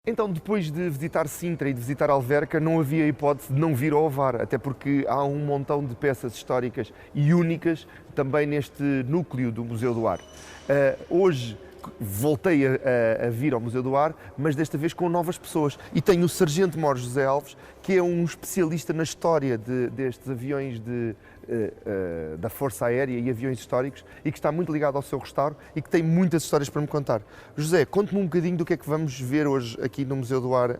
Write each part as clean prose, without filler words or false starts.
Então, depois de visitar Sintra e de visitar Alverca, não havia hipótese de não vir ao Ovar, até porque há um montão de peças históricas e únicas também neste núcleo do Museu do Ar. Hoje voltei a vir ao Museu do Ar, mas desta vez com novas pessoas. E tenho o Sargento Mor José Alves, que é um especialista na história destes aviões da Força Aérea e aviões históricos e que está muito ligado ao seu restauro e que tem muitas histórias para me contar. José, conte-me um bocadinho do que é que vamos ver hoje aqui no Museu do Ar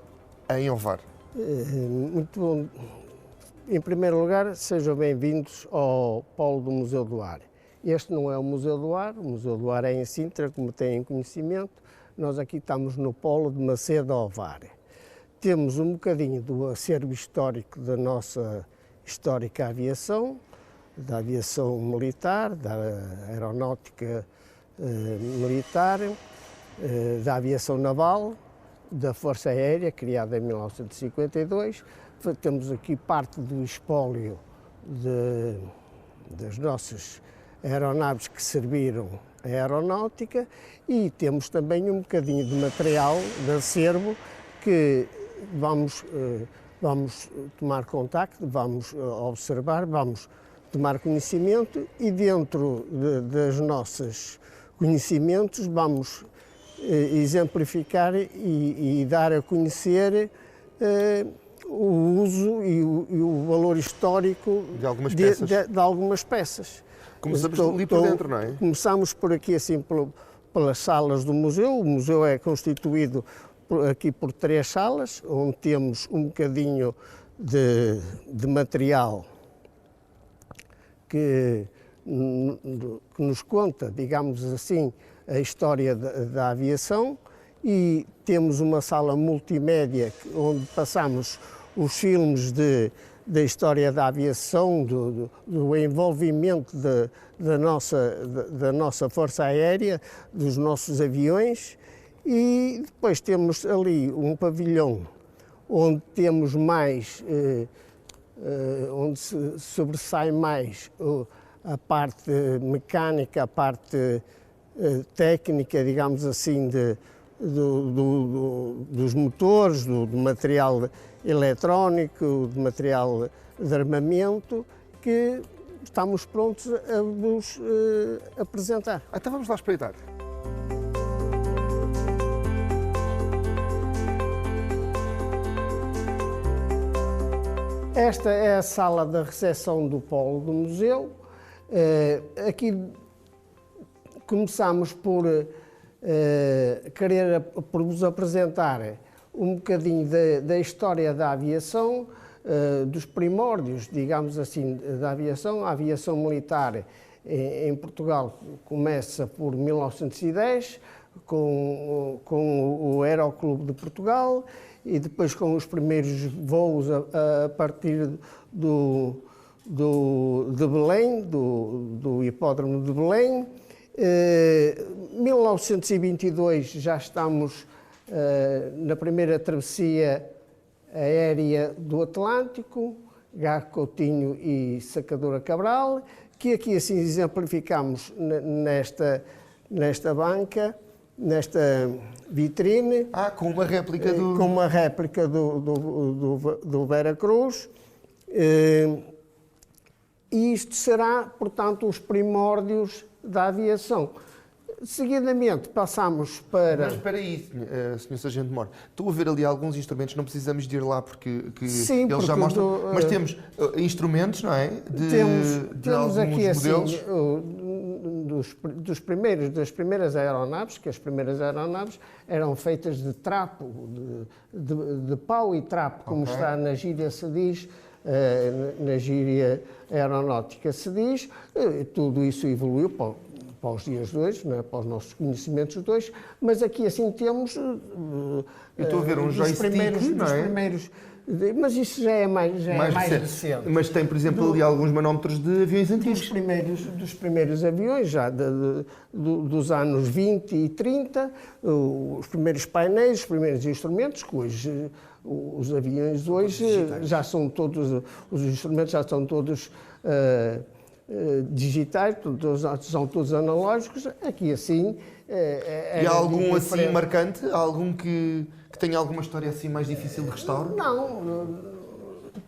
em Ovar. Muito bom. Em primeiro lugar, sejam bem-vindos ao Polo do Museu do Ar. Este não é o Museu do Ar é em Sintra, como têm conhecimento. Nós aqui estamos no Polo de Macedo ao Ovar. Temos um bocadinho do acervo histórico da nossa histórica aviação, da aviação militar, da aeronáutica militar, da aviação naval, da Força Aérea, criada em 1952. Temos aqui parte do espólio das nossas aeronaves que serviram a aeronáutica e temos também um bocadinho de material de acervo que vamos tomar contacto, vamos observar, vamos tomar conhecimento e dentro dos nossos conhecimentos vamos exemplificar e dar a conhecer o uso e o valor histórico de algumas peças. Começamos ali por dentro, não é? Começamos por aqui, assim, pelas salas do museu. O museu é constituído aqui por 3 salas, onde temos um bocadinho de material que nos conta, digamos assim, a história da aviação, e temos uma sala multimédia onde passamos os filmes da história da aviação, do envolvimento da nossa Força Aérea, dos nossos aviões, e depois temos ali um pavilhão onde temos mais, onde se sobressai mais a parte mecânica, a parte técnica, digamos assim, dos motores, do material eletrónico, do material de armamento, que estamos prontos a vos apresentar. Então vamos lá espreitar. Esta é a sala da recepção do Polo do Museu. Aqui começamos por vos apresentar um bocadinho da história da aviação, dos primórdios, digamos assim, da aviação. A aviação militar em Portugal começa por 1910, com o Aeroclube de Portugal, e depois com os primeiros voos a partir de Belém, do hipódromo de Belém. 1922 já estamos na primeira travessia aérea do Atlântico, Garro Coutinho e Sacadura Cabral, que aqui assim exemplificamos nesta banca, nesta vitrine. Com uma réplica do... Com uma réplica do Veracruz. E isto será, portanto, os primórdios da aviação. Seguidamente passamos para... Mas espera aí, Sr. Sargento Mor. Estou a ver ali alguns instrumentos, não precisamos de ir lá porque sim, eles já mostram... Mas temos instrumentos, não é? Temos aqui modelos. Assim, das primeiras aeronaves, que as primeiras aeronaves eram feitas de trapo, de pau e trapo, como está na gíria se diz, na gíria aeronáutica se diz. Tudo isso evoluiu para os dias de hoje, não é? Para os nossos conhecimentos de hoje, mas aqui assim temos... Eu estou a ver um joystick, não é? Mas isso já é mais recente. Mas tem, por exemplo, ali alguns manómetros de aviões antigos. Dos primeiros aviões, já dos anos 20 e 30, os primeiros painéis, os primeiros instrumentos, que hoje, os aviões hoje já são todos, os instrumentos já são todos digitais, são todos analógicos, aqui assim... E há algum assim marcante? Há algum que tenha alguma história assim mais difícil de restauro? Não,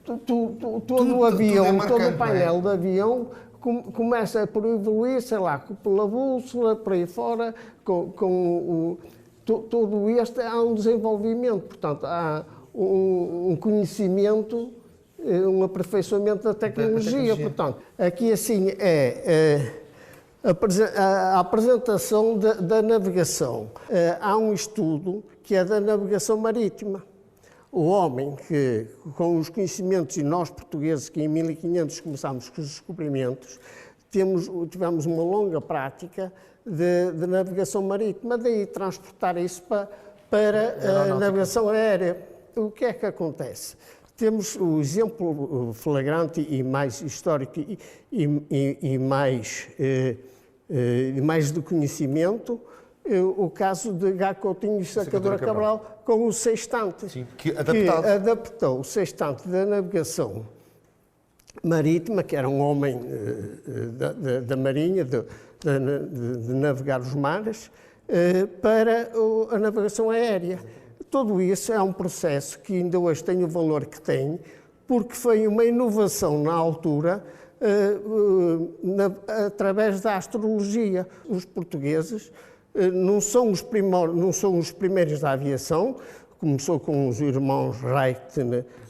todo o avião, marcante, todo o painel do avião começa por evoluir, sei lá, pela bússola, por aí fora, todo este há um desenvolvimento, portanto, há um conhecimento, um aperfeiçoamento da tecnologia. Portanto, aqui assim a apresentação da navegação. Há um estudo que é da navegação marítima. O homem que, com os conhecimentos, e nós portugueses, que em 1500 começámos com os descobrimentos, tivemos uma longa prática de navegação marítima, daí transportar isso para a navegação aérea. O que é que acontece? Temos o exemplo flagrante e mais histórico e mais de conhecimento, o caso de Gá Coutinho e Sacadura Cabral com o sextante. Sim, que adaptou o sextante da navegação marítima, que era um homem da marinha, de navegar os mares, para a navegação aérea. Tudo isso é um processo que ainda hoje tem o valor que tem, porque foi uma inovação na altura, através da astrologia. Os portugueses não são os primeiros da aviação, começou com os irmãos Wright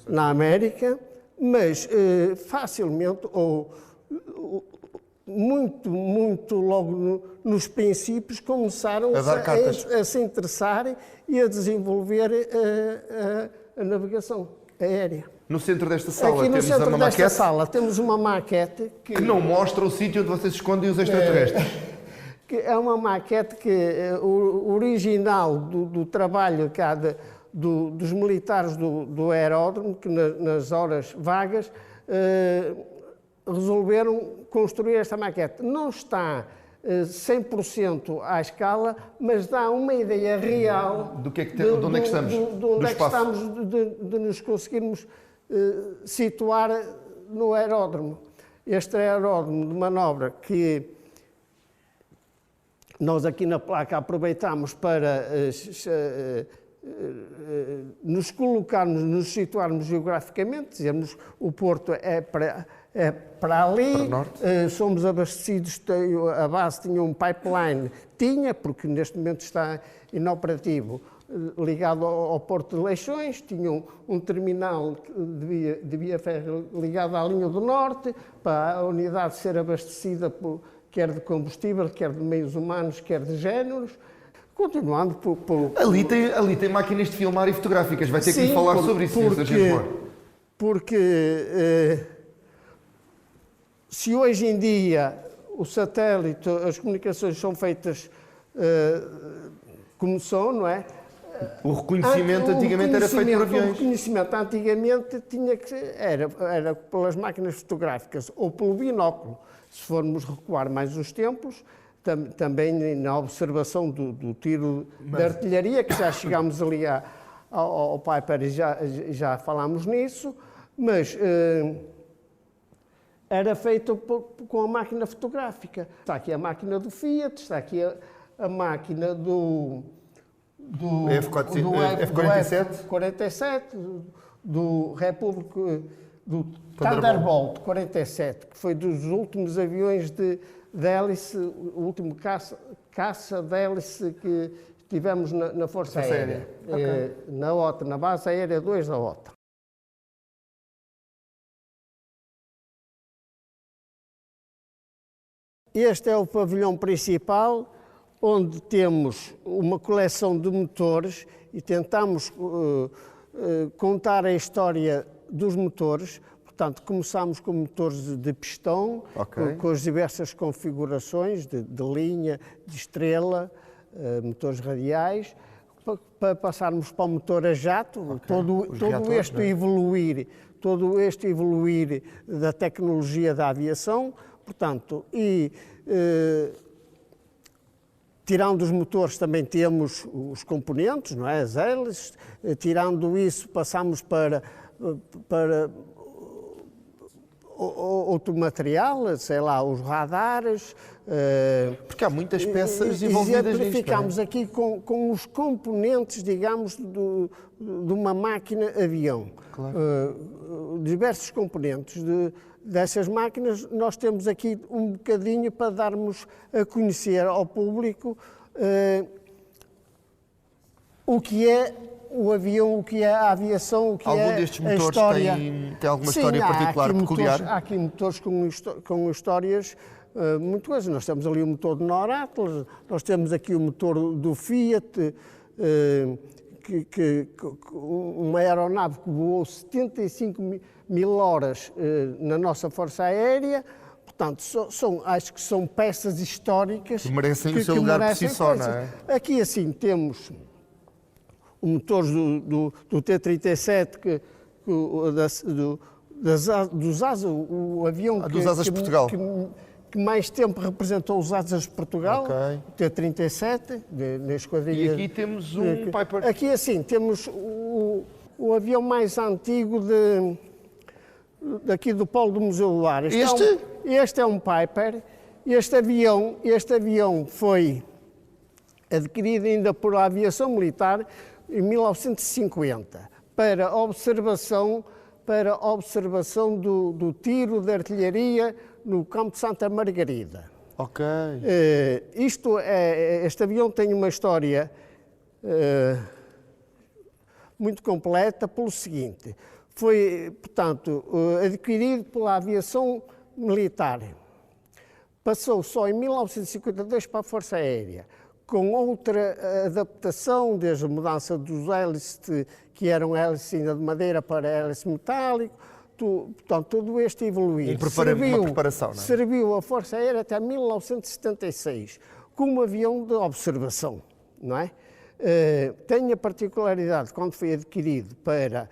na América, mas facilmente, ou muito logo nos princípios, começaram a se interessar e a desenvolver a navegação aérea. No centro desta sala aqui no centro desta sala temos uma maquete que não mostra o sítio onde vocês escondem os extraterrestres. Que é uma maquete que original do trabalho que há dos militares do aeródromo, que nas horas vagas resolveram construir esta maquete. Não está 100% à escala, mas dá uma ideia real de onde é que estamos, de onde é que estamos, de nos conseguirmos situar no aeródromo. Este aeródromo de manobra que nós aqui na placa aproveitamos para nos colocarmos, nos situarmos geograficamente, dizemos o Porto é para ali, somos abastecidos, a base tinha um pipeline, porque neste momento está inoperativo, ligado ao Porto de Leixões, tinha um terminal de via férrea ligado à linha do Norte, para a unidade ser abastecida quer de combustível, quer de meios humanos, quer de géneros. Continuando Ali tem máquinas de filmar e fotográficas. Vai ter que me falar sobre isso, porque se hoje em dia o satélite, as comunicações são feitas como são, não é? O reconhecimento antigamente era feito por aviões. O reconhecimento antigamente era pelas máquinas fotográficas ou pelo binóculo. Se formos recuar mais os tempos, também na observação do tiro de artilharia, que já chegámos ali ao Piper e já falámos nisso, mas era feito com a máquina fotográfica. Está aqui a máquina do Fiat, está aqui a máquina do F-47, do República, do Thunderbolt 47, que foi dos últimos aviões de hélice, o último caça de hélice que tivemos na Força Aérea. Na OTA, na Base Aérea 2 da OTA. Este é o pavilhão principal, onde temos uma coleção de motores e tentamos contar a história dos motores. Portanto, começámos com motores de pistão, com as diversas configurações de linha, de estrela, motores radiais, para passarmos para o motor a jato, todo este evoluir da tecnologia da aviação, portanto, tirando os motores também temos os componentes, não é? As hélices, tirando isso passamos para outro material, sei lá, os radares. Porque há muitas peças envolvidas nisto. Exemplificamos aqui com os componentes, digamos, de uma máquina-avião. Claro. Diversos componentes dessas máquinas. Nós temos aqui um bocadinho para darmos a conhecer ao público o que é o avião, o que é a aviação, o que Algum é destes a motores história. tem alguma história particular, peculiar? Há aqui motores com histórias muito coisas. Nós temos ali o motor de Noratlas, nós temos aqui o motor do Fiat, uma aeronave que voou 75 mil horas na nossa Força Aérea. Portanto, acho que são peças históricas que merecem o seu lugar por si só, não é? Aqui, assim, temos o motor do T-37, dos ASAs, o avião dos ASAs de Portugal. Que mais tempo representou os ASAs de Portugal, o T-37, na esquadrilha. E aqui temos um Piper. Aqui, assim, temos o avião mais antigo daqui do polo do Museu do Ar. Este é um Piper. Este avião foi adquirido ainda por aviação militar em 1950 para observação do tiro de artilharia no campo de Santa Margarida. Ok. Este avião tem uma história muito completa pelo seguinte: foi, portanto, adquirido pela aviação militar. Passou só em 1952 para a Força Aérea, com outra adaptação, desde a mudança dos hélices, que eram hélices ainda de madeira para hélice metálico. Portanto, tudo este evoluiu. Uma preparação, não é? Serviu a Força Aérea até 1976, como avião de observação, não é? Tem a particularidade, quando foi adquirido para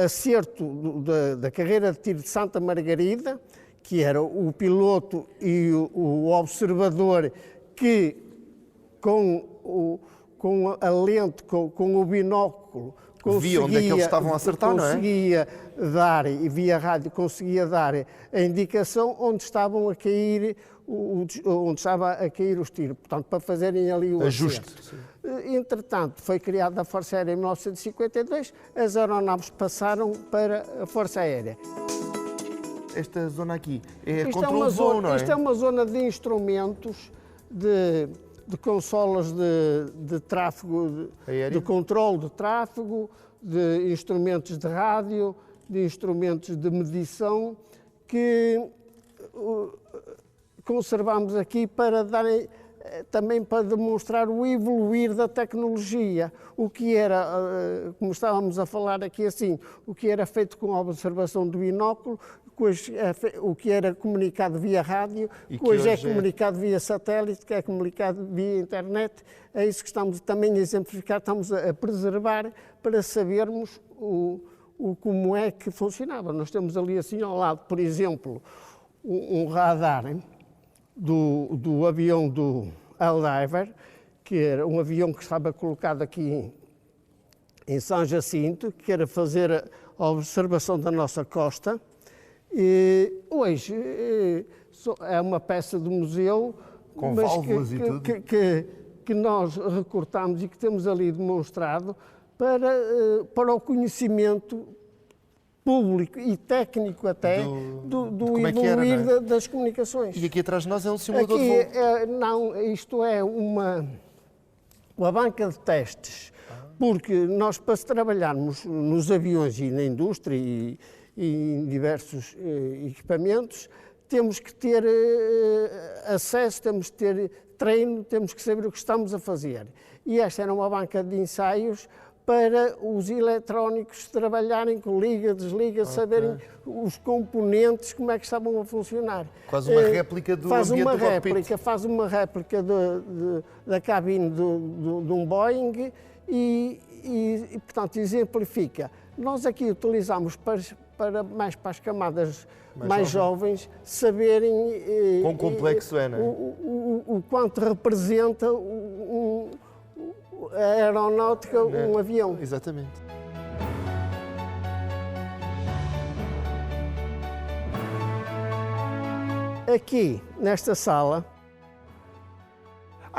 acerto da carreira de tiro de Santa Margarida, que era o piloto e o observador que, com a lente, com o binóculo, via onde é que eles estavam a acertar, não é? Conseguia dar, e via rádio, conseguia dar a indicação onde estavam a cair, onde estava a cair os tiros, portanto, para fazerem ali o ajuste. Entretanto, foi criada a Força Aérea em 1952, as aeronaves passaram para a Força Aérea. Esta zona aqui é controle de voo, não é? Isto é uma zona de instrumentos, de consolas de tráfego, de controle de tráfego, de instrumentos de rádio, de instrumentos de medição, que conservamos aqui para darem, também para demonstrar o evoluir da tecnologia, o que era, como estávamos a falar aqui assim, o que era feito com a observação do binóculo, o que era comunicado via rádio, que hoje é comunicado via satélite, que é comunicado via internet. É isso que estamos também a exemplificar, estamos a preservar para sabermos como é que funcionava. Nós temos ali assim ao lado, por exemplo, um radar do avião do Helldiver, que era um avião que estava colocado aqui em São Jacinto, que era fazer a observação da nossa costa. E hoje é uma peça do museu, com válvulas e tudo, que nós recortamos e que temos ali demonstrado para o conhecimento público e técnico até do evoluir das comunicações. E aqui atrás de nós é um simulador de voo? Isto é uma banca de testes, porque nós, para trabalharmos nos aviões e na indústria e em diversos equipamentos, temos que ter acesso, temos que ter treino, temos que saber o que estamos a fazer. E esta era uma banca de ensaios para os eletrónicos trabalharem com liga, desliga, saberem os componentes, como é que estavam a funcionar. Quase uma réplica do ambiente do cockpit. Faz uma réplica da cabine de um Boeing e, portanto, exemplifica. Nós aqui utilizamos mais para as camadas mais jovens saberem quão complexo é, não é? o quanto representa a aeronáutica, um avião. Exatamente. Aqui, nesta sala...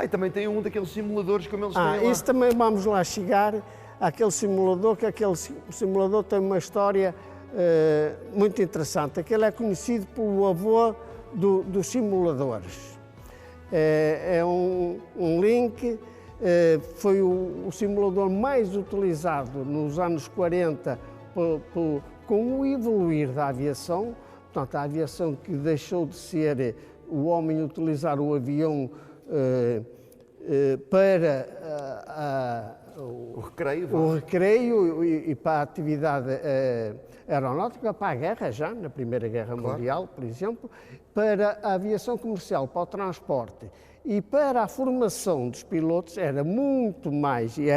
E também tem um daqueles simuladores como eles têm lá. Isso também vamos lá chegar, àquele simulador, que aquele simulador tem uma história muito interessante. Aquele é conhecido pelo avô dos simuladores. É um Link, foi o simulador mais utilizado nos anos 40 com o evoluir da aviação. Portanto, a aviação que deixou de ser o homem utilizar o avião para o recreio e para a atividade aeronáutica, para a guerra já, na Primeira Guerra Mundial, por exemplo, para a aviação comercial, para o transporte e para a formação dos pilotos era muito mais, e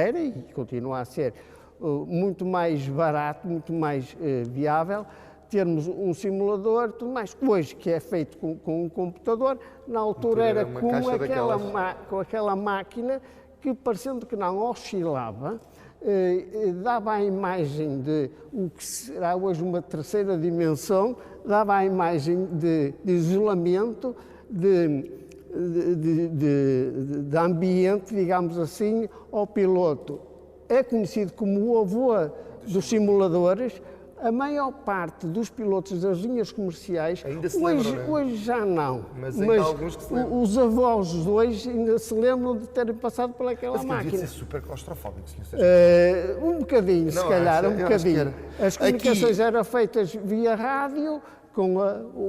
continua a ser, muito mais barato, muito mais viável, termos um simulador, tudo mais. Hoje, que é feito com um computador, na altura era com aquela máquina que, parecendo que não oscilava, dava a imagem de o que será hoje uma terceira dimensão, dava a imagem de isolamento, de ambiente, digamos assim, ao piloto. É conhecido como o avô dos simuladores. A maior parte dos pilotos das linhas comerciais ainda se lembram, hoje já não. Mas ainda há alguns que se lembram. Os avós de hoje ainda se lembram de terem passado por aquela máquina. Mas devia ser super claustrofóbico, um bocadinho, se calhar, um bocadinho. As comunicações eram feitas via rádio,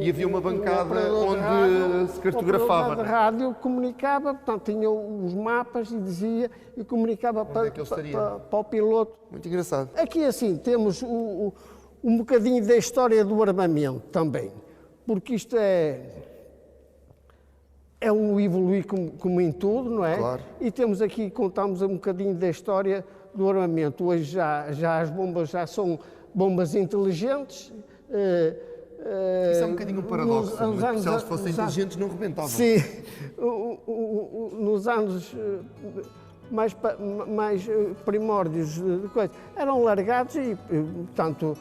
e havia uma bancada onde se cartografava. A rádio comunicava, portanto, tinha os mapas e dizia, e comunicava para o piloto. Muito engraçado. Aqui, assim, temos um bocadinho da história do armamento também, porque isto é um evoluir como em tudo, não é? Claro. E temos aqui, contamos um bocadinho da história do armamento. Hoje já as bombas já são bombas inteligentes. Isso é um bocadinho um paradoxo, porque se elas fossem inteligentes não rebentavam. Sim, nos anos mais primórdios de coisa, eram largados e, portanto,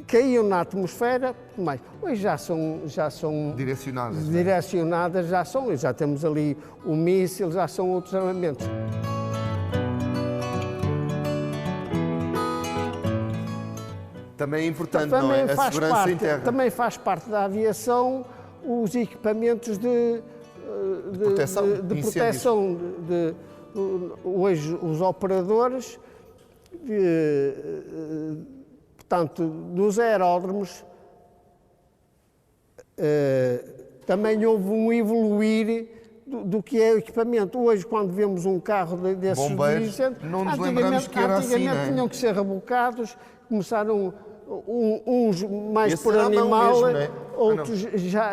caíam na atmosfera, mas hoje já são direcionadas, já temos ali o míssil, já são outros armamentos. Também é importante, não é? A segurança em terra. Também faz parte da aviação os equipamentos de proteção. Hoje, os operadores, portanto, dos aeródromos, também houve um evoluir do que é o equipamento. Hoje, quando vemos um carro desses bombeiros, não nos lembramos que era assim, não é? Antigamente tinham que ser rebocados, começaram uns mais esse por animal, mesmo, né? outros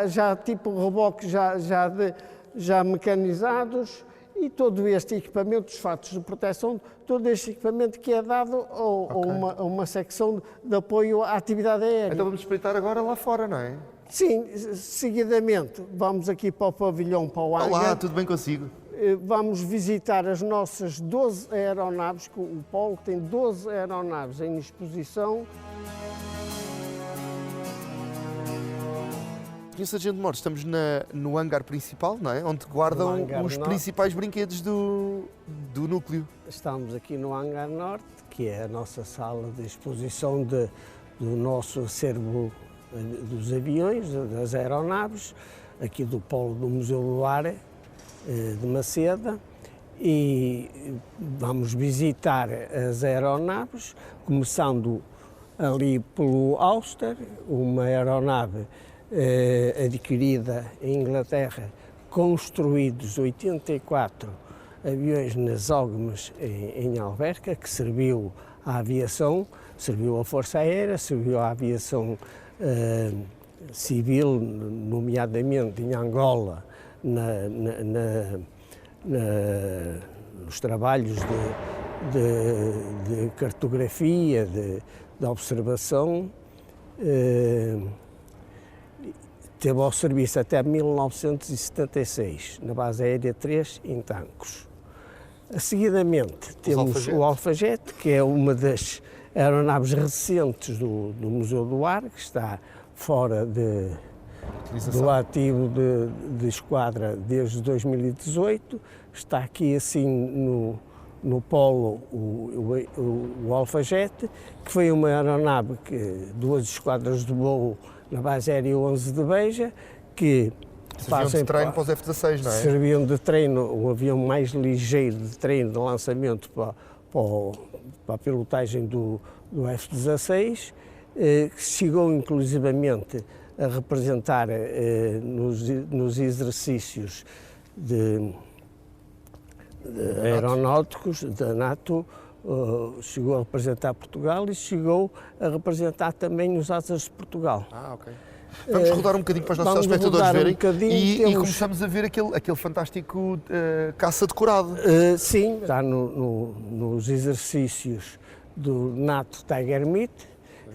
já tipo reboques já mecanizados, e todo este equipamento, os fatos de proteção, todo este equipamento que é dado a uma secção de apoio à atividade aérea. Então vamos espreitar agora lá fora, não é? Sim, seguidamente vamos aqui para o pavilhão, para o hangar. Olá, tudo bem consigo? Vamos visitar as nossas 12 aeronaves, que o Polo tem 12 aeronaves em exposição. Sr. Sargento Mores, estamos no hangar principal, não é? Onde guardam os principais brinquedos do núcleo. Estamos aqui no hangar norte, que é a nossa sala de exposição do nosso acervo dos aviões, das aeronaves, aqui do Polo do Museu do Ar de Maceda, e vamos visitar as aeronaves, começando ali pelo Auster, uma aeronave adquirida em Inglaterra, construídos 84 aviões nas Ogmes em Alverca, que serviu à aviação, serviu à Força Aérea, serviu à aviação civil, nomeadamente em Angola, nos trabalhos de cartografia, de observação. Teve ao serviço até 1976, na Base Aérea 3, em Tancos. Seguidamente, temos o Alfagete, que é uma das aeronaves recentes do Museu do Ar, que está fora do ativo de esquadra desde 2018. Está aqui assim no polo o Alfajete, que foi uma aeronave que 2 esquadras de voo na base aérea 11 de Beja, que serviam de treino para os F-16, não é? Serviam de treino, o avião mais ligeiro de treino de lançamento para a pilotagem do F-16, que chegou inclusivamente a representar nos exercícios aeronáuticos da NATO, chegou a representar Portugal e chegou a representar também os Asas de Portugal. Ok. Vamos rodar um bocadinho para os nossos espectadores verem e começamos a ver aquele fantástico caça decorado. Sim, está nos exercícios do NATO Tiger Meet,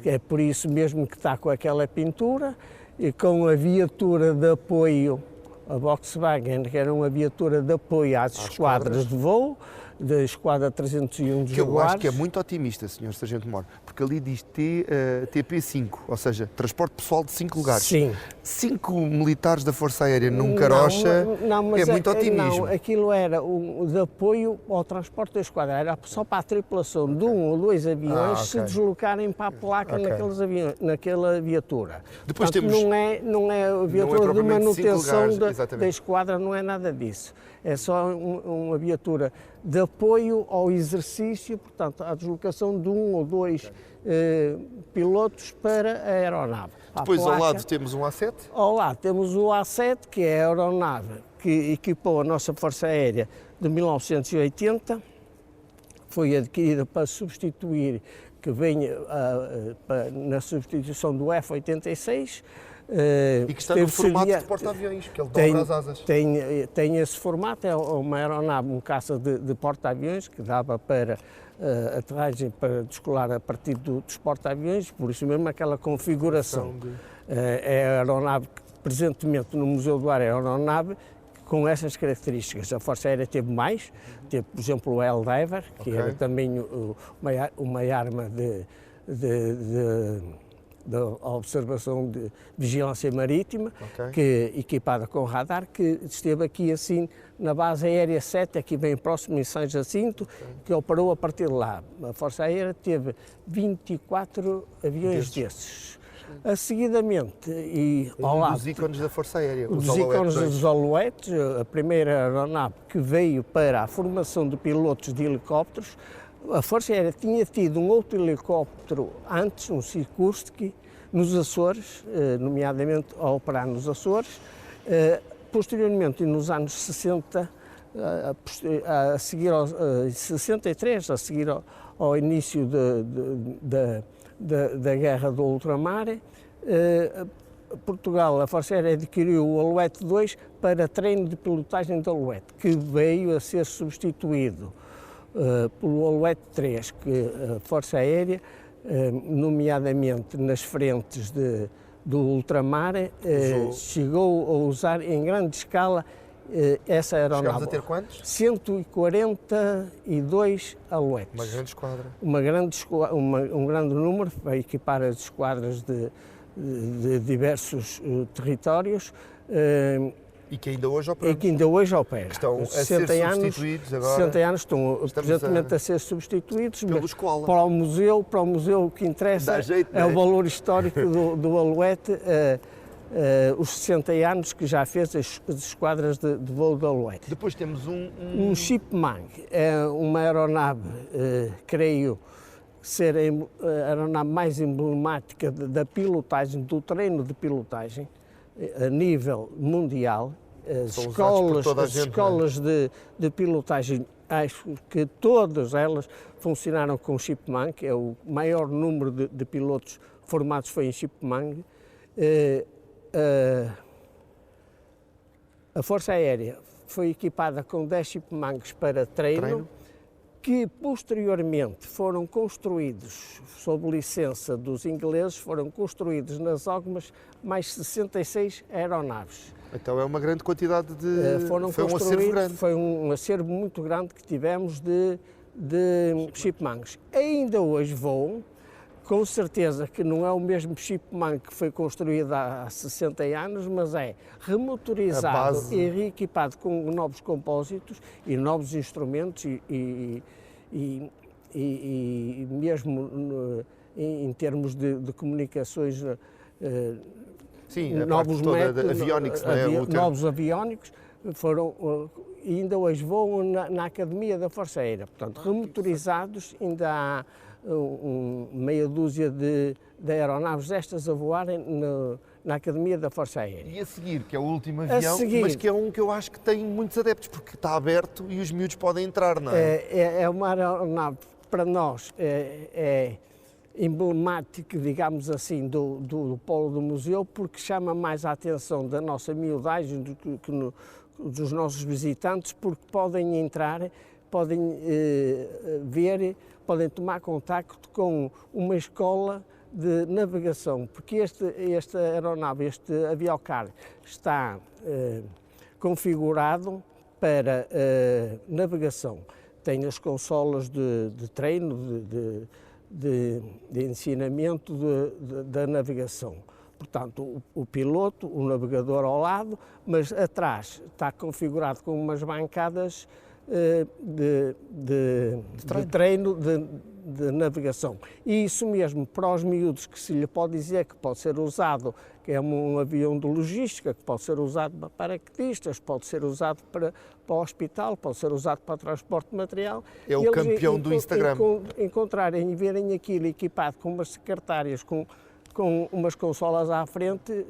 que é por isso mesmo que está com aquela pintura, e com a viatura de apoio, a Volkswagen, que era uma viatura de apoio às esquadras de voo, da Esquadra 301 de Jaguares. Que eu acho que é muito otimista, Sr. Sargento Moro, porque ali diz TP5, ou seja, transporte pessoal de 5 lugares. Sim. 5 militares da Força Aérea num carocha é muito otimismo. Não, aquilo era de apoio ao transporte da esquadra, era só para a tripulação de 1 ou 2 aviões se deslocarem para a placa naquela viatura. Depois portanto, não é a viatura de manutenção da esquadra, não é nada disso. É só uma viatura de apoio ao exercício, portanto, à deslocação de 1 ou 2 pilotos para a aeronave. Depois ao lado temos um A7? Ao lado temos o A7, que é a aeronave que equipou a nossa Força Aérea de 1980, foi adquirida para substituir, que venha na substituição do F-86, e que está no formato de porta-aviões, que ele dobra as asas. Tem esse formato, é uma aeronave, um caça de porta-aviões, que dava para aterragem para descolar a partir dos porta-aviões, por isso mesmo aquela configuração. É a aeronave que presentemente no Museu do Ar é a aeronave com essas características. A Força Aérea teve mais, teve por exemplo o Helldiver, que era também uma arma da observação de vigilância marítima, que equipada com radar, que esteve aqui assim na base aérea 7, aqui bem próximo em São Jacinto, que operou a partir de lá. A Força Aérea teve 24 aviões desses. Seguidamente, e ao lado... dos ícones da Força Aérea, os ícones dos Alouettes, a primeira aeronave que veio para a formação de pilotos de helicópteros. A Força Aérea tinha tido um outro helicóptero antes, um Sikorsky, nos Açores, nomeadamente a operar nos Açores. Posteriormente, nos anos 60, a seguir aos 63, a seguir ao início da Guerra do Ultramar, Portugal, a Força Aérea adquiriu o Alouette 2 para treino de pilotagem de Alouette, que veio a ser substituído pelo Alouette 3, que a Força Aérea, nomeadamente nas frentes do ultramar, chegou a usar em grande escala essa aeronave. Chegámos a ter quantos? 142 Alouettes. Uma grande esquadra. Um grande número, para equipar as esquadras de diversos territórios. E que ainda hoje opera. Estão a ser substituídos agora. 60 anos estão presentemente a ser substituídos. Pelo Escola. Para o museu o que interessa é o valor histórico do Alouette, os 60 anos que já fez as esquadras de voo do Alouette. Depois temos um Chipmunk, é uma aeronave, creio ser a aeronave mais emblemática da pilotagem, do treino de pilotagem, a nível mundial. As escolas de pilotagem, acho que todas elas funcionaram com Chipmunk, é o maior número de pilotos formados foi em Chipmunk. A Força Aérea foi equipada com 10 Chipmunks para treino, que posteriormente foram construídos, sob licença dos ingleses, foram construídos nas OGMAs mais 66 aeronaves. Então é uma grande quantidade de... Foi um acervo grande. Foi um acervo muito grande que tivemos de de chipmunks. Ainda hoje voam, com certeza que não é o mesmo chipmunk que foi construído há 60 anos, mas é remotorizado e reequipado com novos compósitos e novos instrumentos e mesmo em termos de comunicações, sim, novos métodos, aviónicos, não é? Novos aviónicos, ainda hoje voam na Academia da Força Aérea. Portanto, remotorizados, ainda há meia dúzia de aeronaves destas a voarem na Academia da Força Aérea. E a seguir, que é o último avião, mas que é um que eu acho que tem muitos adeptos, porque está aberto e os miúdos podem entrar, não é? É uma aeronave, para nós, é emblemática, digamos assim, do polo do museu, porque chama mais a atenção da nossa miudagem do que dos nossos visitantes, porque podem entrar, podem ver, podem tomar contacto com uma escola de navegação, porque esta aeronave, este aviocar, está configurado para navegação. Tem as consolas de treino, de ensinamento da navegação. Portanto, o piloto, o navegador ao lado, mas atrás está configurado com umas bancadas de treino de navegação. E isso mesmo, para os miúdos, que se lhe pode dizer que pode ser usado, que é um avião de logística, que pode ser usado para paraquedistas, pode ser usado para o hospital, pode ser usado para transporte de material. É o campeão do Instagram. Encontrarem e verem aquilo equipado com umas secretárias, com umas consolas à frente,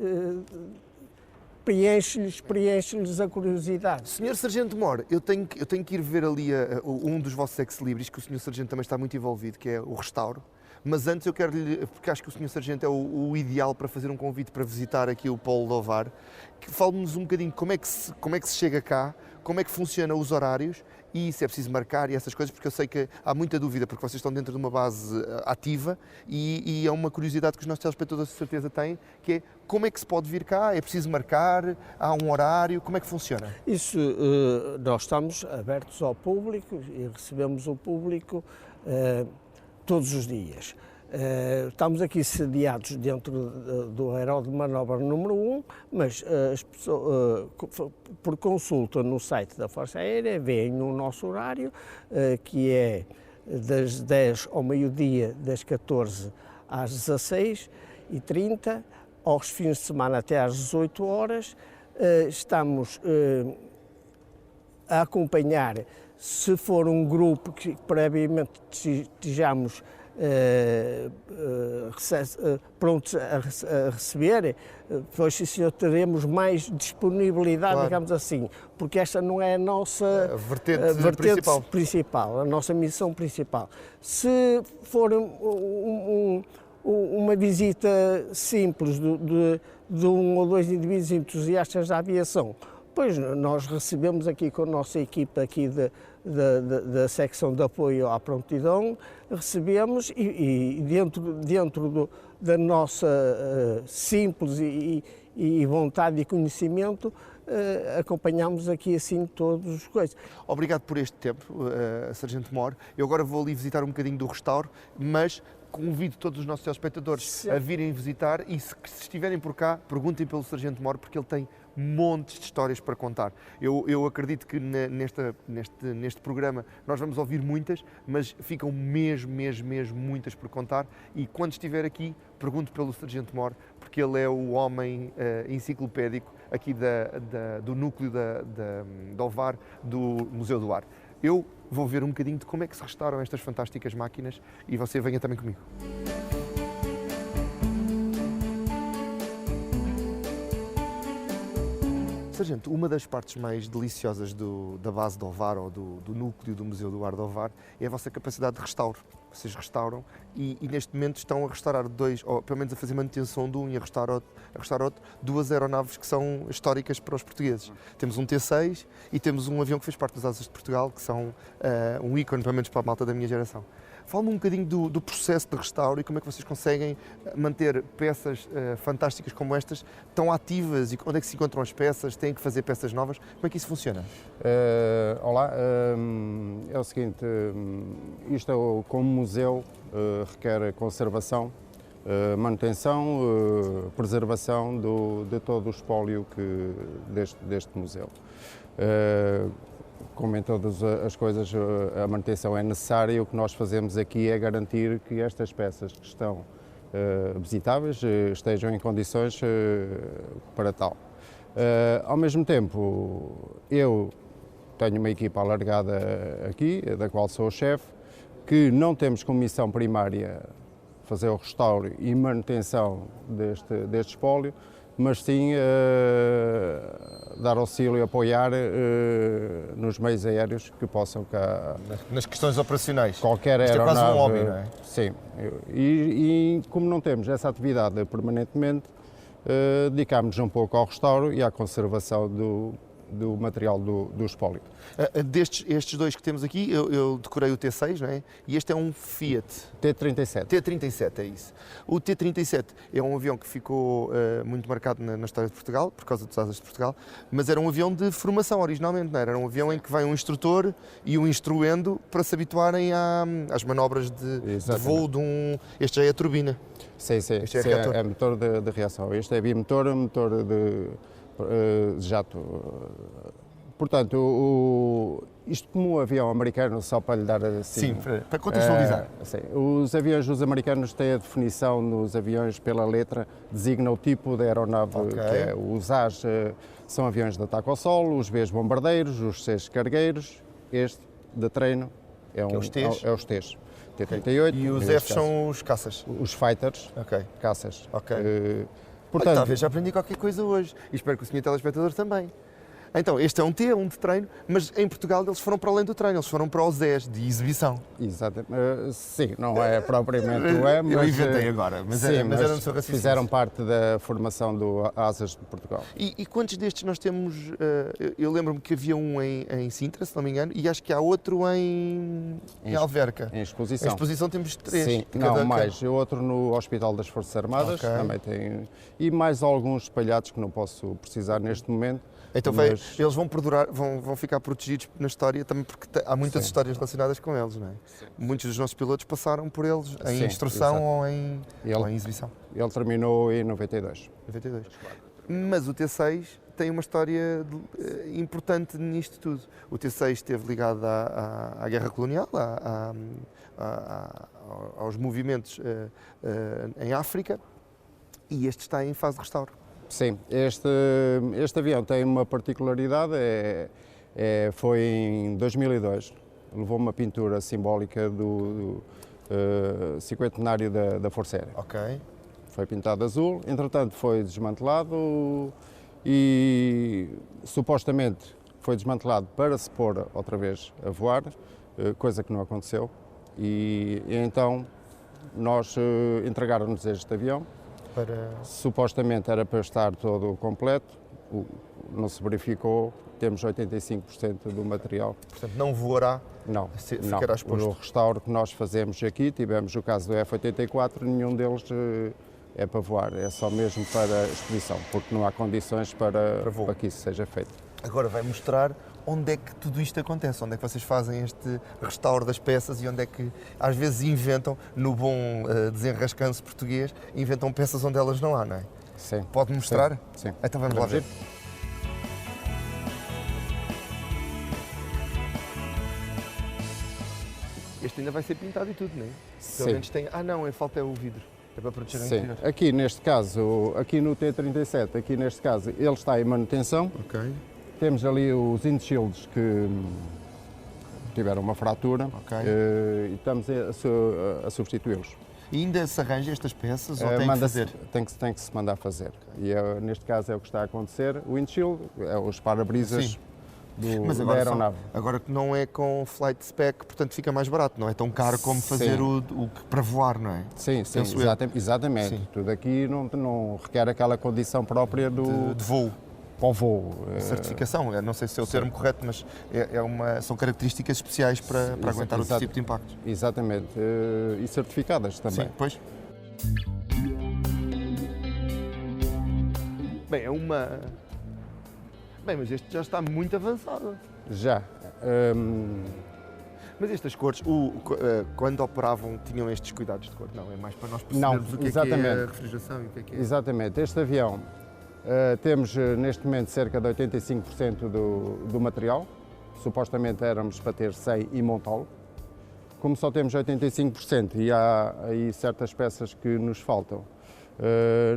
preenche-lhes a curiosidade. Senhor Sargento Mor, eu tenho que ir ver ali um dos vossos ex-libris, que o Senhor Sargento também está muito envolvido, que é o restauro. Mas antes eu quero-lhe, porque acho que o Senhor Sargento é o ideal para fazer um convite para visitar aqui o Polo de Ovar, que fale-nos um bocadinho como é que se chega cá, como é que funcionam os horários e se é preciso marcar e essas coisas, porque eu sei que há muita dúvida, porque vocês estão dentro de uma base ativa e é uma curiosidade que os nossos telespectadores de certeza têm, que é como é que se pode vir cá, é preciso marcar, há um horário, como é que funciona? Isso, nós estamos abertos ao público e recebemos o público todos os dias. Estamos aqui sediados dentro do aeródromo de manobra número 1, mas as pessoas, por consulta no site da Força Aérea, veem no nosso horário, que é das 10 ao meio-dia, das 14 às 16h30, aos fins de semana até às 18 horas. Estamos a acompanhar, se for um grupo que previamente estejamos prontos a receber, pois sim, senhor, teremos mais disponibilidade, claro, digamos assim, porque esta não é a nossa vertente principal, a nossa missão principal. Se for uma visita simples de um ou dois indivíduos entusiastas da aviação, pois nós recebemos aqui com a nossa equipa aqui da secção de apoio à prontidão, recebemos e dentro da nossa simples e vontade e conhecimento, acompanhamos aqui assim todas as coisas. Obrigado por este tempo, Sargento Mor. Eu agora vou ali visitar um bocadinho do restauro, mas convido todos os nossos telespectadores a virem visitar e se estiverem por cá, perguntem pelo Sargento Mor, porque ele tem montes de histórias para contar. Eu acredito que neste programa nós vamos ouvir muitas, mas ficam mesmo muitas por contar e quando estiver aqui, pergunto pelo Sargento Mor, porque ele é o homem enciclopédico aqui do núcleo de Ovar do Museu do Ar. Eu vou ver um bocadinho de como é que se restauram estas fantásticas máquinas e você venha também comigo. Sargento, uma das partes mais deliciosas da base de Ovar ou do núcleo do Museu do Ar de Ovar é a vossa capacidade de restauro. Vocês restauram e neste momento estão a restaurar ou pelo menos a fazer manutenção de um e a restaurar outro, duas aeronaves que são históricas para os portugueses. Temos um T6 e temos um avião que fez parte das Asas de Portugal, que são um ícone, pelo menos para a malta da minha geração. Fala-me um bocadinho do processo de restauro e como é que vocês conseguem manter peças fantásticas como estas tão ativas, e onde é que se encontram as peças, têm que fazer peças novas, como é que isso funciona? Olá, é o seguinte, isto como museu requer conservação, manutenção, preservação de todo o espólio deste museu. Como em todas as coisas, a manutenção é necessária e o que nós fazemos aqui é garantir que estas peças que estão visitáveis estejam em condições para tal. Ao mesmo tempo, eu tenho uma equipa alargada aqui, da qual sou o chefe, que não temos como missão primária fazer o restauro e manutenção deste espólio, mas sim dar auxílio e apoiar nos meios aéreos que possam cá... Nas questões operacionais. Qualquer Isto aeronave... é quase um hobby, não é? Sim. E como não temos essa atividade permanentemente, dedicámos-nos um pouco ao restauro e à conservação do material do espólio. Estes dois que temos aqui, eu decorei o T6, não é? E este é um Fiat. T-37. T-37, é isso. O T-37 é um avião que ficou muito marcado na história de Portugal, por causa dos asas de Portugal, mas era um avião de formação originalmente, não era? Era um avião em que vai um instrutor e um instruendo para se habituarem às manobras de voo de um... Este já é a turbina. Sim. Este é reator. É motor de reação. Este é bimotor, motor de jato. Portanto, isto como um avião americano, só para lhe dar assim... Sim, para contextualizar. Sim. Os aviões dos americanos têm a definição nos aviões pela letra, designa o tipo de aeronave que é. Os A's são aviões de ataque ao solo, os B's bombardeiros, os C's cargueiros, este de treino é os T's. T-38. E os F's são os caças? Os fighters, caças. Portanto, talvez já aprendi qualquer coisa hoje e espero que o senhor telespectador também. Então, este é um T, é um de treino, mas em Portugal eles foram para além do treino, eles foram para os Zs, de exibição. Exatamente. Sim, não é propriamente o E, mas... Eu inventei agora, mas era no seu raciocínio. Fizeram parte da formação do Asas de Portugal. E quantos destes nós temos? Eu lembro-me que havia um em Sintra, se não me engano, e acho que há outro em Alverca. Em exposição. Em exposição temos 3. Sim, mais. Outro no Hospital das Forças Armadas, também tem. E mais alguns espalhados que não posso precisar neste momento. Então eles vão perdurar, vão ficar protegidos na história também porque há muitas histórias relacionadas com eles, não é? Muitos dos nossos pilotos passaram por eles em instrução ou em exibição. Ele terminou em 92. Mas o T6 tem uma história importante nisto tudo. O T6 esteve ligado à guerra colonial, aos movimentos em África, e este está em fase de restauro. Sim, este avião tem uma particularidade, foi em 2002, levou uma pintura simbólica do cinquentenário da Força Aérea. Foi pintado azul, entretanto foi desmantelado e supostamente foi desmantelado para se pôr outra vez a voar, coisa que não aconteceu, e então nós entregaram-nos este avião. Supostamente era para estar todo completo, não se verificou, temos 85% do material. Portanto, não voará? Não. Ficará exposto? No restauro que nós fazemos aqui, tivemos o caso do F-84, nenhum deles é para voar, é só mesmo para exposição, porque não há condições para que isso seja feito. Agora vai mostrar onde é que tudo isto acontece, onde é que vocês fazem este restauro das peças e onde é que às vezes inventam, no bom desenrascanço português, inventam peças onde elas não há, não é? Sim. Pode mostrar? Sim. Então vamos lá ver. Este ainda vai ser pintado e tudo, não é? Pelo menos tem... falta o vidro. É para proteger o interior. Aqui neste caso, aqui no T-37, aqui neste caso, ele está em manutenção. Temos ali os windshields que tiveram uma fratura e estamos a substituí-los. E ainda se arranja estas peças ou tem que fazer? Tem que se mandar fazer. E neste caso é o que está a acontecer. O windshield é os para-brisas da aeronave. Agora que não é com flight spec, portanto fica mais barato, não é tão caro como fazer o que para voar, não é? Sim, exatamente. Sim. Tudo aqui não requer aquela condição própria de voo. para o voo. Certificação, não sei se é o termo correto, mas são características especiais para aguentar outro tipo de impactos. Exatamente, e certificadas também. Sim, pois. Bem, Bem, mas este já está muito avançado. Já. Mas estas cores, quando operavam, tinham estes cuidados de cor? Não, é mais para nós percebermos o que é a refrigeração e o que é. Exatamente. Este avião, temos neste momento cerca de 85% do material. Supostamente éramos para ter 100 e montá-lo. Como só temos 85% e há aí certas peças que nos faltam,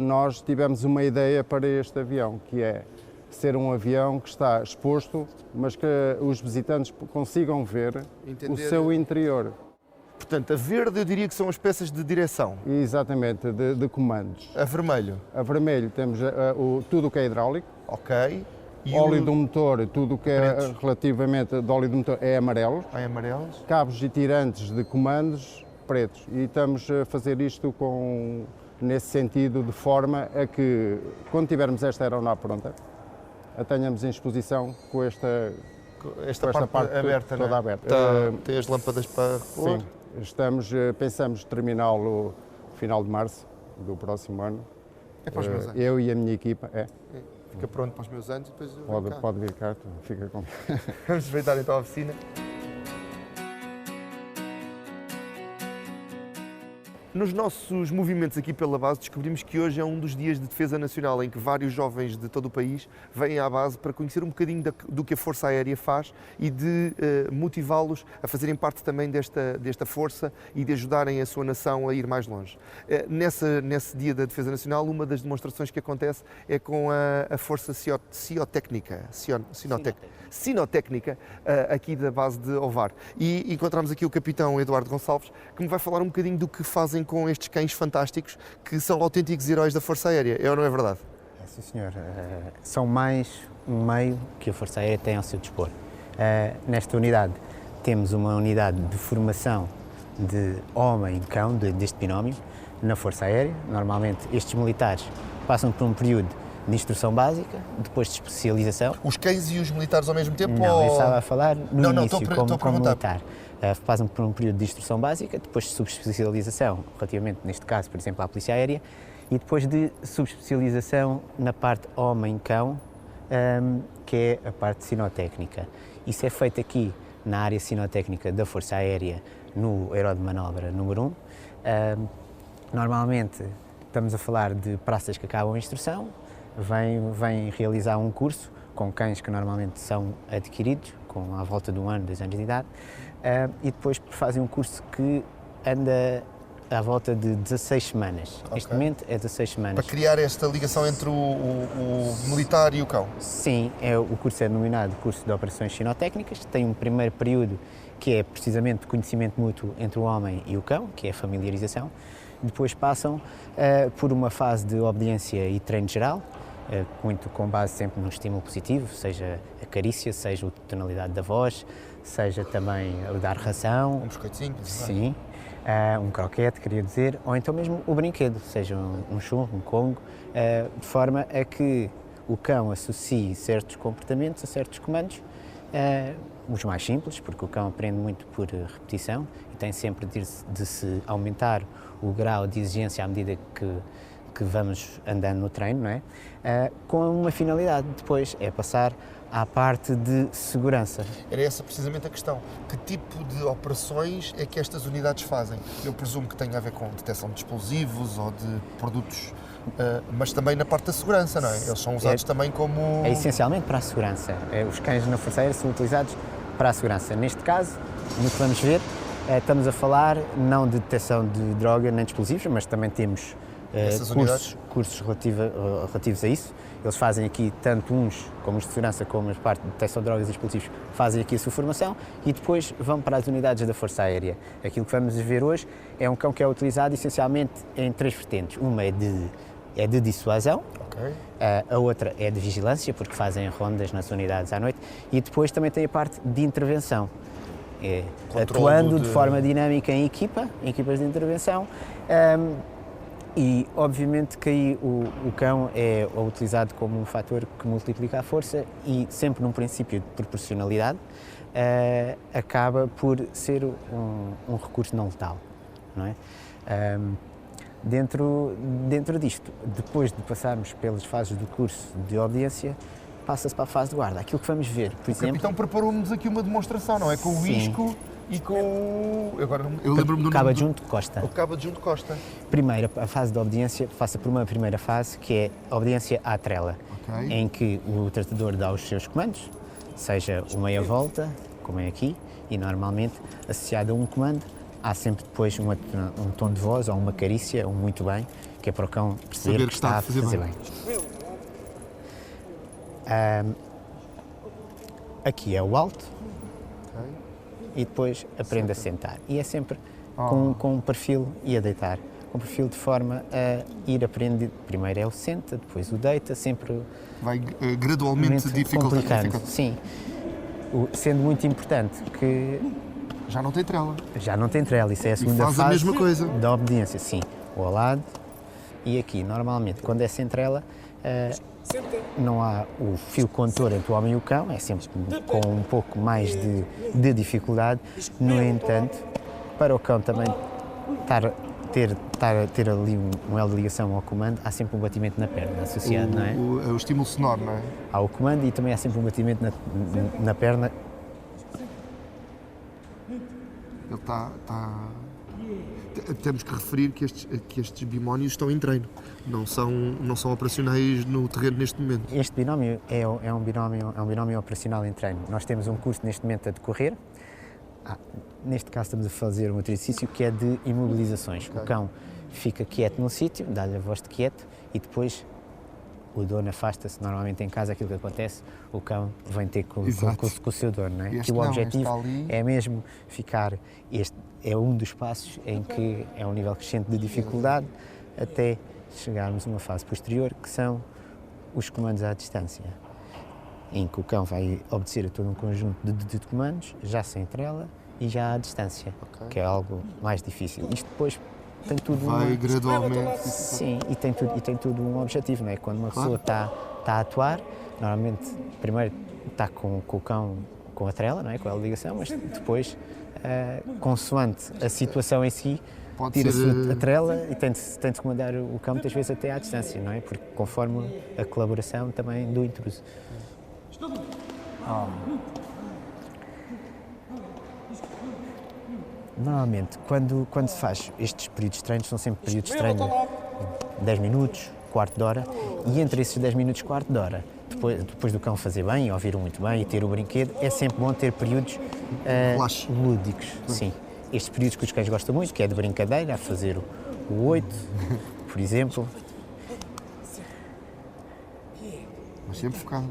nós tivemos uma ideia para este avião, que é ser um avião que está exposto, mas que os visitantes consigam ver o seu interior. Portanto, a verde eu diria que são as peças de direção. Exatamente, de comandos. A vermelho? A vermelho temos tudo o que é hidráulico. Ok. E óleo do motor, tudo o que é relativamente de óleo do motor é amarelo. É amarelos. Cabos e tirantes de comandos pretos. E estamos a fazer isto nesse sentido, de forma a que, quando tivermos esta aeronave pronta, a tenhamos em exposição com esta parte aberta, toda aberta. Tem as lâmpadas para repor? Sim, pensamos terminá-lo final de março do próximo ano. É para os meus anos? Eu e a minha equipa, Fica pronto para os meus anos e depois pode vir cá, fica com... Vamos aproveitar então a oficina. Nos nossos movimentos aqui pela base, descobrimos que hoje é um dos dias de defesa nacional em que vários jovens de todo o país vêm à base para conhecer um bocadinho do que a Força Aérea faz e de motivá-los a fazerem parte também desta força e de ajudarem a sua nação a ir mais longe. Nesse dia da defesa nacional, uma das demonstrações que acontece é com a Força Sinotécnica aqui da base de Ovar. E encontramos aqui o capitão Eduardo Gonçalves, que me vai falar um bocadinho do que fazem com estes cães fantásticos, que são autênticos heróis da Força Aérea. É ou não é verdade? Sim, senhor. São mais um meio que a Força Aérea tem ao seu dispor. Nesta unidade temos uma unidade de formação de homem-cão, deste binómio, na Força Aérea. Normalmente estes militares passam por um período de instrução básica, depois de especialização. Os cães e os militares ao mesmo tempo? Não, eu estava a falar no início, estou como militar. Passam por um período de instrução básica, depois de subespecialização, relativamente, neste caso, por exemplo, à Polícia Aérea, e depois de subespecialização na parte homem-cão, que é a parte sinotécnica. Isso é feito aqui na área sinotécnica da Força Aérea, no Aeródromo de Manobra número 1. Normalmente estamos a falar de praças que acabam a instrução, vêm realizar um curso com cães que normalmente são adquiridos, com à volta de 1 ano, 2 anos de idade, e depois fazem um curso que anda à volta de 16 semanas. Okay. Neste momento é 16 semanas. Para criar esta ligação entre o militar e o cão? Sim, o curso é denominado Curso de Operações Sinotécnicas, tem um primeiro período que é precisamente conhecimento mútuo entre o homem e o cão, que é a familiarização. Depois passam por uma fase de obediência e treino geral, muito com base sempre no estímulo positivo, seja a carícia, seja a tonalidade da voz, seja também o dar ração. Um biscoitinho? Sim, um croquete, queria dizer, ou então mesmo o brinquedo, seja um churro, um congo, de forma a que o cão associe certos comportamentos a certos comandos, os mais simples, porque o cão aprende muito por repetição e tem sempre de se aumentar o grau de exigência à medida que vamos andando no treino, não é? Com uma finalidade depois, é passar à parte de segurança. Era essa precisamente a questão. Que tipo de operações é que estas unidades fazem? Eu presumo que tenha a ver com detecção de explosivos ou de produtos, mas também na parte da segurança, não é? Eles são usados também como... É essencialmente para a segurança. Os cães na Força Aérea são utilizados para a segurança. Neste caso, no que vamos ver, estamos a falar não de detecção de droga nem de explosivos, mas também temos cursos relativos a isso. Eles fazem aqui, tanto uns como os de segurança, como as partes de detecção de drogas e explosivos, fazem aqui a sua formação e depois vão para as unidades da Força Aérea. Aquilo que vamos ver hoje é um cão que é utilizado essencialmente em 3 vertentes. Uma é de dissuasão, okay. A outra é de vigilância, porque fazem rondas nas unidades à noite, e depois também tem a parte de intervenção, atuando de forma dinâmica em equipas de intervenção, E, obviamente, que aí o cão é utilizado como um fator que multiplica a força e, sempre num princípio de proporcionalidade, acaba por ser um recurso não letal, não é? Dentro disto, depois de passarmos pelas fases do curso de obediência, passa-se para a fase de guarda. Aquilo que vamos ver, por exemplo... Então preparou-nos aqui uma demonstração, não é? Com o Sim. isco e com o... Agora, eu lembro-me do Cabo nome adjunto Costa. O cabo adjunto Costa. Primeiro, a fase de obediência passa por uma primeira fase, que é a obediência à trela, Ok. em que o tratador dá os seus comandos, seja uma meia volta, como é aqui, e normalmente, associado a um comando, há sempre depois um tom de voz ou uma carícia, um muito bem, que é para o cão perceber Saber que está a fazer bem. Aqui é o alto, e depois aprende a sentar. E é sempre com um perfil e a deitar. Com um perfil de forma a ir aprendendo. Primeiro é o senta, depois o deita, sempre Vai gradualmente complicando. dificultando. Sim. Sendo muito importante que Já não tem trela. já não tem trela, isso é a segunda faz a fase mesma coisa. da obediência. Sim, o ao lado e aqui. Normalmente, quando é sem trela, não há o fio condutor entre o homem e o cão, é sempre com um pouco mais de dificuldade. No entanto, para o cão também ter ali um elo de ligação ao comando, há sempre um batimento na perna associado, não é? O estímulo sonoro, não é? Há o comando e também há sempre um batimento na perna. Ele está... Temos que referir que estes bimónios estão em treino. Não são operacionais no terreno neste momento. Este binómio é um binómio operacional em treino. Nós temos um curso neste momento a decorrer. Neste caso estamos a fazer um outro exercício que é de imobilizações. Okay. O cão fica quieto num sítio, dá-lhe a voz de quieto e depois o dono afasta-se. Normalmente em casa aquilo que acontece, o cão vem ter com o seu dono. Não é? Este o objetivo ali... é mesmo ficar... Este é um dos passos em que é um nível crescente de dificuldade até chegarmos a uma fase posterior, que são os comandos à distância, em que o cão vai obedecer a todo um conjunto de comandos, já sem trela e já à distância, que é algo mais difícil. Isto depois tem tudo... Vai gradualmente... Sim, e tem tudo um objetivo, não é? Quando uma pessoa está a atuar, normalmente, primeiro está com o cão com a trela, não é? Com a ligação, mas depois, consoante a situação em si, tira-se a trela e tem-se comandar o cão muitas vezes até à distância, não é? Porque conforme a colaboração também do intruso. Normalmente, quando se faz estes períodos de treino, são sempre períodos de treino de 10 minutos, quarto de hora, e entre esses 10 minutos, quarto de hora, depois do cão fazer bem, ouvir muito bem e ter o brinquedo, é sempre bom ter períodos lúdicos. Sim. Estes períodos que os cães gostam muito, que é de brincadeira, a fazer o 8, por exemplo. Mas sempre focado.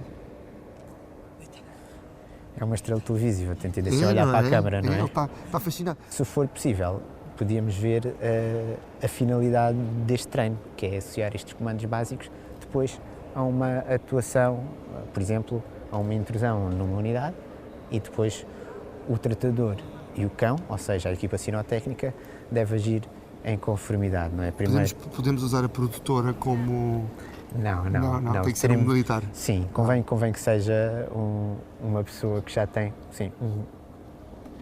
É uma estrela televisiva, tem tendência a olhar para a câmara, não é? Ele está fascinado. Se for possível, podíamos ver a finalidade deste treino, que é associar estes comandos básicos depois a uma atuação, por exemplo, a uma intrusão numa unidade e depois o tratador e o cão, ou seja, a equipa sinotécnica, deve agir em conformidade, não é? Primeiro... Podemos usar a produtora como... Não. Tem que ser um militar. Sim, convém que seja uma pessoa que já tem, que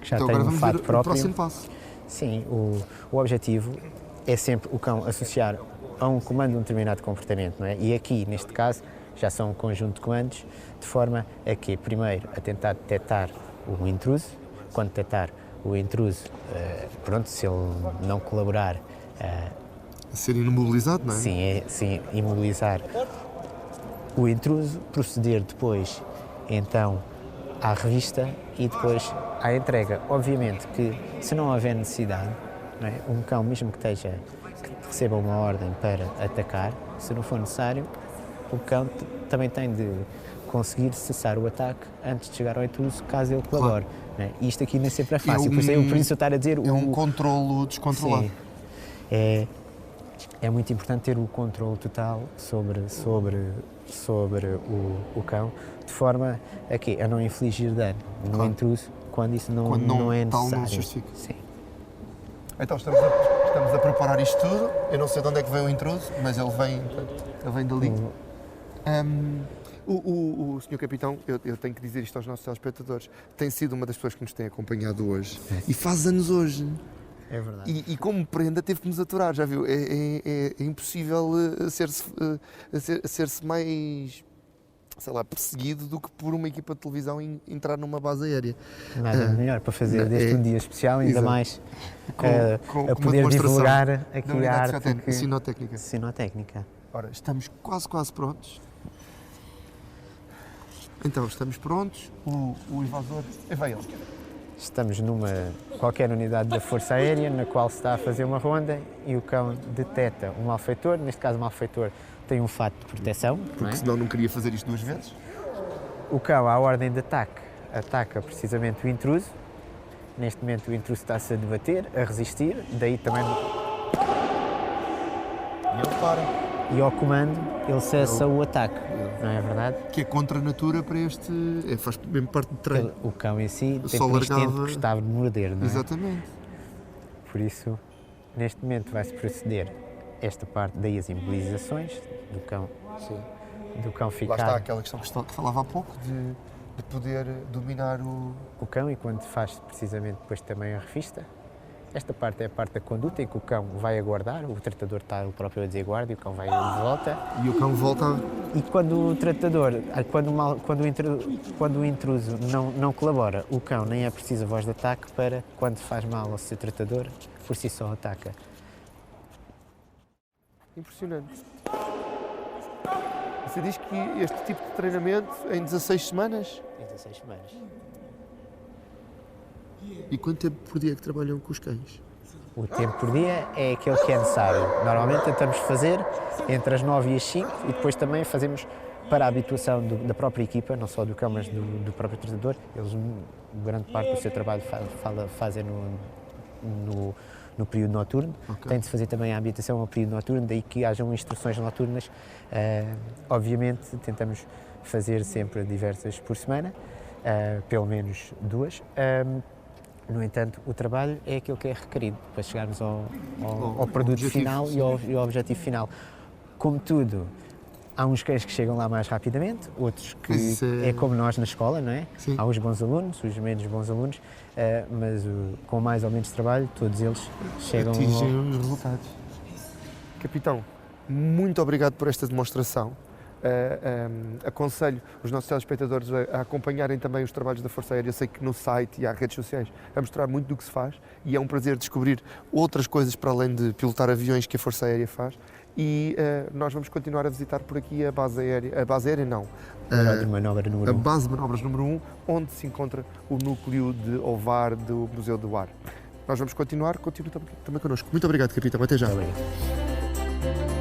já tem um fato próprio. O próximo passo. Sim, o objetivo é sempre o cão associar a um comando um determinado comportamento, não é? E aqui, neste caso, já são um conjunto de comandos, de forma a que, primeiro, a tentar detectar o intruso. Quando detectar o intruso, se ele não colaborar... a ser imobilizado, não é? Sim, imobilizar o intruso, proceder depois, então, à revista e depois à entrega. Obviamente que, se não houver necessidade, não é? Um cão, mesmo que receba uma ordem para atacar, se não for necessário, o cão também tem de conseguir cessar o ataque antes de chegar ao intruso, caso ele colabore. Claro. Não é? Isto aqui nem sempre é fácil, por isso eu estar a dizer... É um controlo descontrolado. Sim. É muito importante ter o controle total sobre o cão, de forma a não infligir dano no intruso quando isso não é necessário. Não se justifica. Sim. Então estamos Estamos a preparar isto tudo. Eu não sei de onde é que vem o intruso, mas ele vem dali. O Sr. Capitão, eu tenho que dizer isto aos nossos telespectadores, tem sido uma das pessoas que nos tem acompanhado hoje e faz anos hoje. É verdade. E como prenda teve que nos aturar, já viu? É impossível ser-se mais, sei lá, perseguido do que por uma equipa de televisão entrar numa base aérea. Nada melhor para fazer deste um dia especial, ainda exato. mais Com a uma poder demonstração divulgar da aqui a unidade arte sinotécnica. sinotécnica. Ora, estamos quase prontos. Então, estamos prontos. O invasor vai ele. Estamos numa qualquer unidade da Força Aérea na qual se está a fazer uma ronda e o cão detecta um malfeitor. Neste caso, o malfeitor tem um fato de proteção. Porque senão não queria fazer isto 2 vezes. O cão, à ordem de ataque, ataca precisamente o intruso. Neste momento, o intruso está-se a debater, a resistir, daí também. E ele para. E ao comando, ele cessa o ataque, não é verdade? Que é contra a natura para este. Faz mesmo parte do treino. O cão em si tem Só por instinto largava- gostava de morder, não é? Exatamente. Por isso, neste momento vai-se proceder esta parte daí as imobilizações do cão Lá ficar. está aquela questão que falava há pouco de poder dominar o. O cão, e quando faz precisamente depois também a revista, esta parte é a parte da conduta em que o cão vai aguardar, o tratador está ele próprio a dizer guarda e o cão vai de volta. E o cão volta a. E quando o tratador, quando o intruso não colabora, o cão nem é preciso a voz de ataque para, quando faz mal ao seu tratador, por si só ataca. Impressionante. Você diz que este tipo de treinamento em 16 semanas? Em 16 semanas. E quanto tempo por dia é que trabalham com os cães? O tempo por dia é aquele que é necessário. Normalmente tentamos fazer entre as 9 e as 5 e depois também fazemos para a habituação da própria equipa, não só do cão, mas do próprio tratador. Eles, grande parte do seu trabalho fazem no período noturno. Ok. Tem de se fazer também a habitação ao período noturno, daí que hajam instruções noturnas. Obviamente tentamos fazer sempre diversas por semana, pelo menos 2. No entanto, o trabalho é aquilo que é requerido para chegarmos ao produto objetivo, final e ao objetivo final. Como tudo, há uns cães que chegam lá mais rapidamente, outros que Isso é como nós na escola, não é? Sim. Há os bons alunos, os menos bons alunos, mas com mais ou menos trabalho, todos eles chegam Atingem os resultados. Capitão, muito obrigado por esta demonstração. Aconselho os nossos telespectadores a acompanharem também os trabalhos da Força Aérea. Eu sei que no site e há redes sociais a mostrar muito do que se faz e é um prazer descobrir outras coisas para além de pilotar aviões que a Força Aérea faz. E nós vamos continuar a visitar por aqui a base aérea não, de manobra número a 1. base de manobras número 1, onde se encontra o núcleo de OVAR do Museu do Ar. Nós vamos continuar, continue também connosco. Muito obrigado, capitão, até já. Muito obrigado.